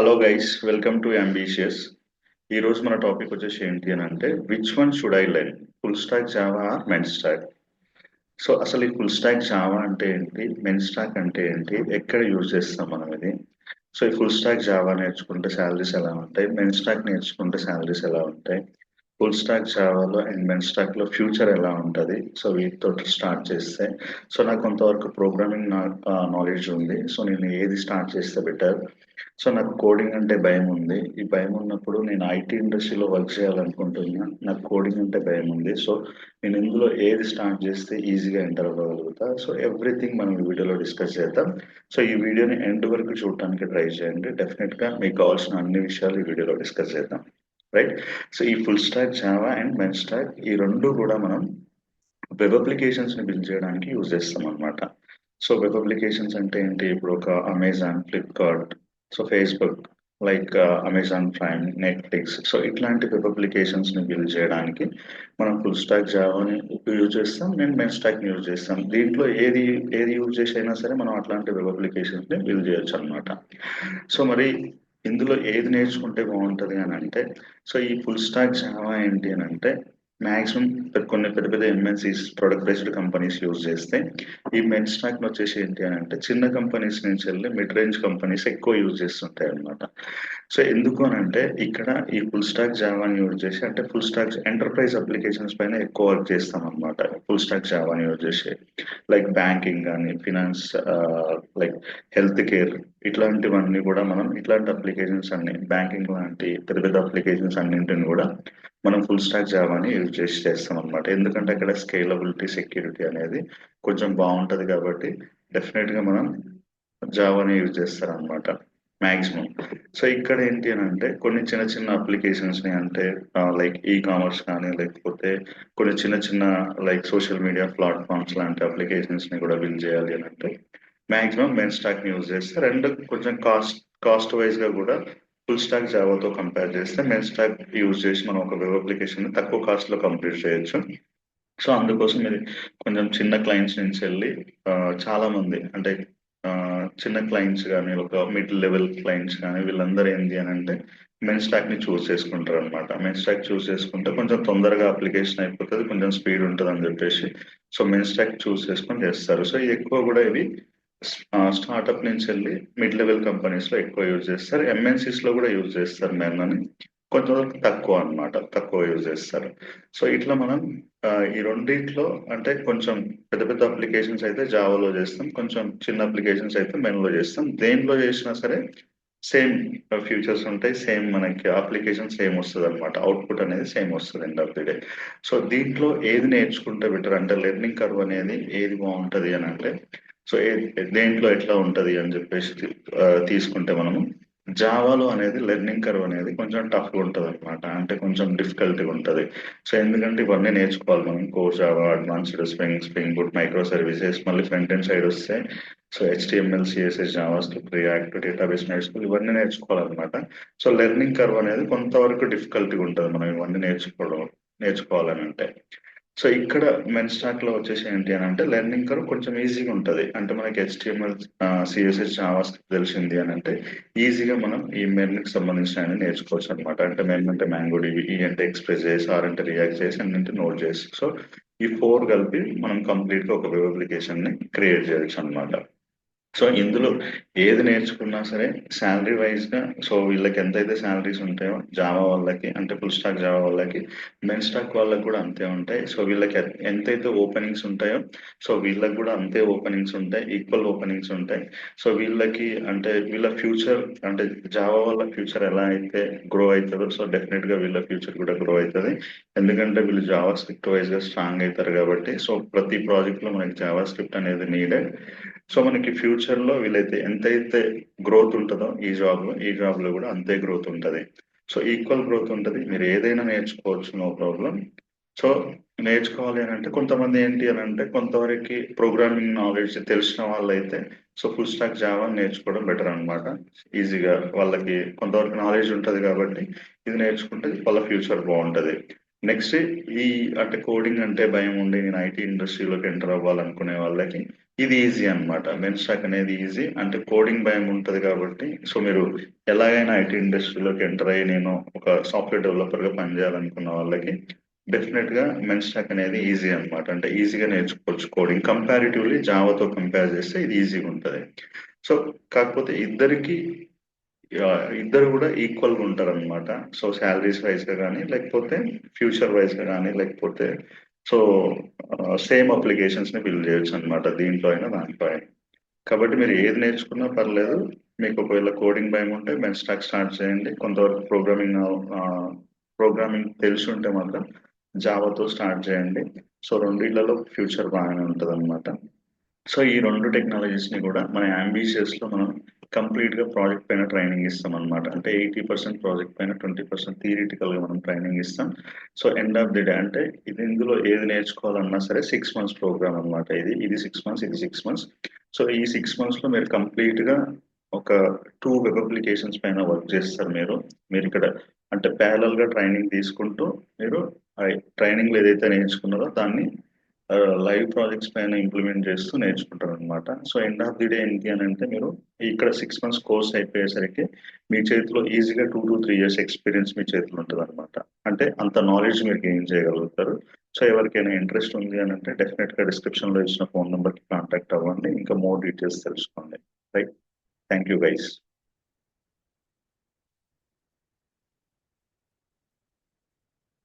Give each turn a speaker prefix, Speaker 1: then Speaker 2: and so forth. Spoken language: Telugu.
Speaker 1: Hello guys, welcome to Ambitious. ఈ రోజు మన టాపిక్ వచ్చేసి ఏంటి అని అంటే which one should I learn, full stack Java or mean stack. So అసలు ఈ ఫుల్ స్టాక్ జావా అంటే ఏంటి, మెన్ స్టాక్ అంటే ఏంటి, ఎక్కడ యూజ్ చేస్తాం మనం ఇది. సో ఈ ఫుల్ స్టాక్ జావా నేర్చుకుంటే శాలరీస్ ఎలా ఉంటాయి, మెన్ స్టాక్ నేర్చుకుంటే శాలరీస్ ఎలా ఉంటాయి, ఫుల్ స్టాక్ జావాలో అండ్ మెన్ స్టాక్ లో ఫ్యూచర్ ఎలా ఉంటుంది. సో వీటితో స్టార్ట్ చేస్తే, సో నాకు కొంతవరకు ప్రోగ్రామింగ్ నాలెడ్జ్ ఉంది. సో నేను ఏది స్టార్ట్ చేస్తే బెటర్. సో నాకు కోడింగ్ అంటే భయం ఉంది. ఈ భయం ఉన్నప్పుడు నేను ఐటీ ఇండస్ట్రీలో వర్క్ చేయాలనుకుంటున్నా. నాకు కోడింగ్ అంటే భయం ఉంది. సో నేను ఇందులో ఏది స్టార్ట్ చేస్తే ఈజీగా ఎంటర్ అవ్వగలుగుతా. సో ఎవ్రీథింగ్ మనం ఈ వీడియోలో డిస్కస్ చేద్దాం. సో ఈ వీడియోని ఎండ్ వరకు చూడటానికి ట్రై చేయండి. డెఫినెట్ గా మీకు కావాల్సిన అన్ని విషయాలు ఈ వీడియోలో డిస్కస్ చేద్దాం. రైట్. సో ఈ full stack Java and MEAN stock ఈ రెండు కూడా మనం వెబ్ అప్లికేషన్స్ ని బిల్డ్ చేయడానికి యూజ్ చేస్తాం అనమాట. సో వెబ్ అప్లికేషన్స్ అంటే ఏంటి, ఇప్పుడు ఒక Amazon, Flipkart, so Facebook, like Amazon prime, Netflix, so ఇట్లాంటి వెబ్ అప్లికేషన్స్ ని బిల్డ్ చేయడానికి మనం ఫుల్ స్టాక్ జావాని యూజ్ చేస్తాం, నేను మెన్ స్టాక్ ని యూజ్ చేస్తాం. దీంట్లో ఏది ఏది యూజ్ చేసి అయినా సరే మనం అట్లాంటి వెబ్ అప్లికేషన్స్ ని బిల్డ్ చేయొచ్చు అనమాట. సో మరి ఇందులో ఏది నేర్చుకుంటే బాగుంటది అని అంటే, సో ఈ ఫుల్ స్టాక్ జావా ఏంటి అని అంటే మాక్సిమం కొన్ని పెద్ద పెద్ద MNCs, product based companies use చేస్తే, ఈ మెన్ స్టాక్ వచ్చేసి ఏంటి అని అంటే చిన్న కంపెనీస్ నుంచి వెళ్ళి మిడ్ రేంజ్ కంపెనీస్ ఎక్కువ యూజ్ చేస్తుంటాయి అనమాట. సో ఎందుకు అని అంటే ఇక్కడ ఈ ఫుల్ స్టాక్ జావాని యూజ్ చేసి, అంటే ఫుల్ స్టాక్ ఎంటర్ప్రైజ్ అప్లికేషన్స్ పైన ఎక్కువ వర్క్ చేస్తాం అనమాట. ఫుల్ స్టాక్ జావాని యూజ్ చేసి లైక్ బ్యాంకింగ్ కానీ, ఫినాన్స్, లైక్ హెల్త్ కేర్, ఇట్లాంటివన్నీ కూడా మనం ఇట్లాంటి అప్లికేషన్స్ అన్ని, బ్యాంకింగ్ లాంటి పెద్ద పెద్ద అప్లికేషన్స్ అన్నింటిని కూడా మనం ఫుల్ స్టాక్ జావాని యూజ్ చేసి చేస్తాం అనమాట. ఎందుకంటే అక్కడ స్కేలబిలిటీ, సెక్యూరిటీ అనేది కొంచెం బాగుంటది కాబట్టి డెఫినెట్ గా మనం జావాని యూజ్ చేస్తారనమాట మాక్సిమం. సో ఇక్కడ ఏంటి అని అంటే కొన్ని చిన్న చిన్న అప్లికేషన్స్ ని, అంటే లైక్ ఈ కామర్స్ కానీ, లేకపోతే కొన్ని చిన్న చిన్న లైక్ సోషల్ మీడియా ప్లాట్ఫామ్స్ లాంటి అప్లికేషన్స్ ని కూడా బిల్డ్ చేయాలి అని అంటే మాక్సిమం మెన్ స్టాక్ ని యూజ్ చేస్తారు. అండ్ కొంచెం కాస్ట్ వైజ్ గా కూడా ఫుల్ స్టాక్ జావాతో కంపేర్ చేస్తే మెన్ స్టాక్ యూజ్ చేసి మనం ఒక వెబ్ అప్లికేషన్ తక్కువ కాస్ట్ లో కంప్లీట్ చేయొచ్చు. సో అందుకోసం ఇది కొంచెం చిన్న క్లయింట్స్ నుంచి వెళ్ళి ఆ, చాలా మంది అంటే ఆ, చిన్న క్లయింట్స్ కానీ, ఒక మిడ్ లెవెల్ క్లయింట్స్ కానీ, వీళ్ళందరూ ఏంటి అని అంటే మెన్ స్టాక్ ని చూస్ చేసుకుంటారు అనమాట. మెన్ స్టాక్ చూస్ చేసుకుంటే కొంచెం తొందరగా అప్లికేషన్ అయిపోతుంది, కొంచెం స్పీడ్ ఉంటుంది అని చెప్పేసి సో మెన్ స్టాక్ చూస్ చేసుకొని చేస్తారు. సో ఇది ఎక్కువ కూడా ఇవి స్టార్ట్అప్ నుంచి వెళ్ళి మిడ్ లెవెల్ కంపెనీస్ లో ఎక్కువ యూజ్ చేస్తారు. ఎంఎన్సీస్ లో కూడా యూజ్ చేస్తారు మెన్ అని, కొంతవరకు తక్కువ అన్నమాట, తక్కువ యూజ్ చేస్తారు. సో ఇట్లా మనం ఈ రెండిట్లో అంటే కొంచెం పెద్ద పెద్ద అప్లికేషన్స్ అయితే జావాలో చేస్తాం, కొంచెం చిన్న అప్లికేషన్స్ అయితే మెన్ లో చేస్తాం. దేనిలో చేసినా సరే సేమ్ ఫ్యూచర్స్ ఉంటాయి, సేమ్ మనకి అప్లికేషన్ సేమ్ వస్తుంది అనమాట, అవుట్పుట్ అనేది సేమ్ వస్తుంది end of the day. So దీంట్లో ఏది నేర్చుకుంటే బెటర్ అంటే, లెర్నింగ్ కర్వ్ అనేది ఏది బాగుంటది అని అంటే, సో దేంట్లో ఎట్లా ఉంటది అని చెప్పేసి తీసుకుంటే మనము జావాలో అనేది లెర్నింగ్ కర్వ్ అనేది కొంచెం టఫ్గా ఉంటుంది అనమాట, అంటే కొంచెం డిఫికల్ట్గా ఉంటుంది. సో ఎందుకంటే ఇవన్నీ నేర్చుకోవాలి మనం, core Java, advanced, spring boot, micro services, మళ్ళీ ఫ్రంట్ ఎండ్ సైడ్ వస్తే so HTML, CSS, Java script, react, database నేర్చుకోవాలి, ఇవన్నీ నేర్చుకోవాలన్నమాట. సో లెర్నింగ్ కర్వ్ అనేది కొంతవరకు డిఫికల్ట్గా ఉంటుంది మనం ఇవన్నీ నేర్చుకోవాలని అంటే. సో ఇక్కడ మెన్ స్టాక్ లో వచ్చేసి ఏంటి అని అంటే లెర్నింగ్ కర్వ్ కొంచెం ఈజీగా ఉంటుంది. అంటే మనకి హెచ్టిఎంఎల్, సిఎస్ఎస్, జావా స్క్రిప్ట్ తెలిసింది అని అంటే ఈజీగా మనం ఈ మెన్ కి సంబంధించిన నేర్చుకోవచ్చు అనమాట. అంటే మెన్ అంటే మ్యాంగో డిబి, ఈ అంటే ఎక్స్ప్రెస్ చేసి, ఆర్ అంటే రియాక్ట్ చేసి, అండ్ అంటే నోట్ చేసి, సో ఈ ఫోర్ కలిపి మనం కంప్లీట్ గా ఒక వెబ్ అప్లికేషన్ ని క్రియేట్ చేయొచ్చు అనమాట. సో ఇందులో ఏది నేర్చుకున్నా సరే శాలరీ వైజ్ గా, సో వీళ్ళకి ఎంతైతే శాలరీస్ ఉంటాయో జావా వాళ్ళకి, అంటే ఫుల్ స్టాక్ జావా వాళ్ళకి, మెన్ స్టాక్ వాళ్ళకి కూడా అంతే ఉంటాయి. సో వీళ్ళకి ఎంతైతే ఓపెనింగ్స్ ఉంటాయో సో వీళ్ళకి కూడా అంతే ఓపెనింగ్స్ ఉంటాయి, ఈక్వల్ ఓపెనింగ్స్ ఉంటాయి. సో వీళ్ళకి అంటే వీళ్ళ ఫ్యూచర్, అంటే జావా వాళ్ళ ఫ్యూచర్ ఎలా అయితే గ్రో అవుతుందో, సో డెఫినెట్ గా వీళ్ళ ఫ్యూచర్ కూడా గ్రో అవుతుంది. ఎందుకంటే వీళ్ళు జావా స్క్రిప్ట్ వైజ్ గా స్ట్రాంగ్ అవుతారు కాబట్టి. సో ప్రతి ప్రాజెక్ట్ లో మనకి జావా స్క్రిప్ట్ అనేది నీడెడ్. సో మనకి ఫ్యూచర్ లో వీళ్ళైతే ఎంతైతే గ్రోత్ ఉంటుందో ఈ జాబ్ లో కూడా అంతే గ్రోత్ ఉంటుంది. సో ఈక్వల్ గ్రోత్ ఉంటుంది, మీరు ఏదైనా నేర్చుకోవచ్చు, నో ప్రాబ్లం. సో నేర్చుకోవాలి అని అంటే కొంతమంది ఏంటి అని అంటే కొంతవరకు ప్రోగ్రామింగ్ నాలెడ్జ్ తెలిసిన వాళ్ళైతే సో ఫుల్ స్టాక్ జావా నేర్చుకోవడం బెటర్ అన్నమాట. ఈజీగా వాళ్ళకి కొంతవరకు నాలెడ్జ్ ఉంటుంది కాబట్టి ఇది నేర్చుకుంటే వాళ్ళ ఫ్యూచర్ బాగుంటది. నెక్స్ట్ ఈ అంటే కోడింగ్ అంటే భయం ఉండి నేను ఐటీ ఇండస్ట్రీలోకి ఎంటర్ అవ్వాలనుకునే వాళ్ళకి ఇది ఈజీ అన్నమాట. మెన్స్టాక్ అనేది ఈజీ, అంటే కోడింగ్ భయం ఉంటది కాబట్టి సో మీరు ఎలాగైనా ఐటీ ఇండస్ట్రీలోకి ఎంటర్ అయ్యి నేను ఒక సాఫ్ట్వేర్ డెవలపర్ గా పనిచేయాలనుకున్న వాళ్ళకి డెఫినెట్ గా మెన్స్టాక్ అనేది ఈజీ అన్నమాట. అంటే ఈజీగా నేర్చుకోవచ్చు కోడింగ్, కంపారిటివ్లీ జావాతో కంపేర్ చేస్తే ఇది ఈజీగా ఉంటది. సో కాకపోతే ఇద్దరు కూడా ఈక్వల్ గా ఉంటారు అనమాట. సో శాలరీస్ వైజ్ గా కానీ లేకపోతే ఫ్యూచర్ వైజ్ గా కానీ లేకపోతే సో సేమ్ అప్లికేషన్స్ ని బిల్డ్ చేయొచ్చు అనమాట, దీంట్లో అయినా దాంట్లో అయినా. కాబట్టి మీరు ఏది నేర్చుకున్నా పర్లేదు. మీకు ఒకవేళ కోడింగ్ భయం ఉంటే మెన్స్టాక్ స్టార్ట్ చేయండి. కొంతవరకు ప్రోగ్రామింగ్ తెలిసి ఉంటే మాత్రం జావాతో స్టార్ట్ చేయండి. సో రెండిళ్లలో ఫ్యూచర్ బాగానే ఉంటుంది అనమాట. సో ఈ రెండు టెక్నాలజీస్ ని కూడా మన అంబిషియస్ లో మనం కంప్లీట్ గా ప్రాజెక్ట్ పైన ట్రైనింగ్ ఇస్తాం అనమాట. అంటే 80% ప్రాజెక్ట్ పైన 20% థియరిటికల్ గా మనం ట్రైనింగ్ ఇస్తాం. So end of the day అంటే ఇందులో ఏది నేర్చుకోవాలన్నా సరే 6 months ప్రోగ్రామ్ అనమాట. ఇది 6 months, ఇది 6 months. సో ఈ 6 months లో మీరు కంప్లీట్ గా ఒక 2 వెబ్ అప్లికేషన్స్ పైన వర్క్ చేస్తారు. మీరు ఇక్కడ అంటే ప్యారలల్ గా ట్రైనింగ్ తీసుకుంటూ మీరు ట్రైనింగ్ లో ఏదైతే నేర్చుకున్నారో దాన్ని లైవ్ ప్రాజెక్ట్స్ పైన ఇంప్లిమెంట్ చేస్తూ నేర్చుకుంటారు అనమాట. So end of the day ఏంటి అని అంటే మీరు ఇక్కడ 6 months కోర్స్ అయిపోయేసరికి మీ చేతిలో ఈజీగా 2 to 3 years ఎక్స్పీరియన్స్ మీ చేతిలో ఉంటుంది అనమాట. అంటే అంత నాలెడ్జ్ మీరు గెయిన్ చేయగలుగుతారు. సో ఎవరికైనా ఇంట్రెస్ట్ ఉంది అని అంటే డెఫినెట్ గా డిస్క్రిప్షన్ లో ఇచ్చిన ఫోన్ నెంబర్ కి కాంటాక్ట్ అవ్వండి. ఇంకా మోర్ డీటెయిల్స్ తెలుసుకోండి. రైట్. Thank you guys.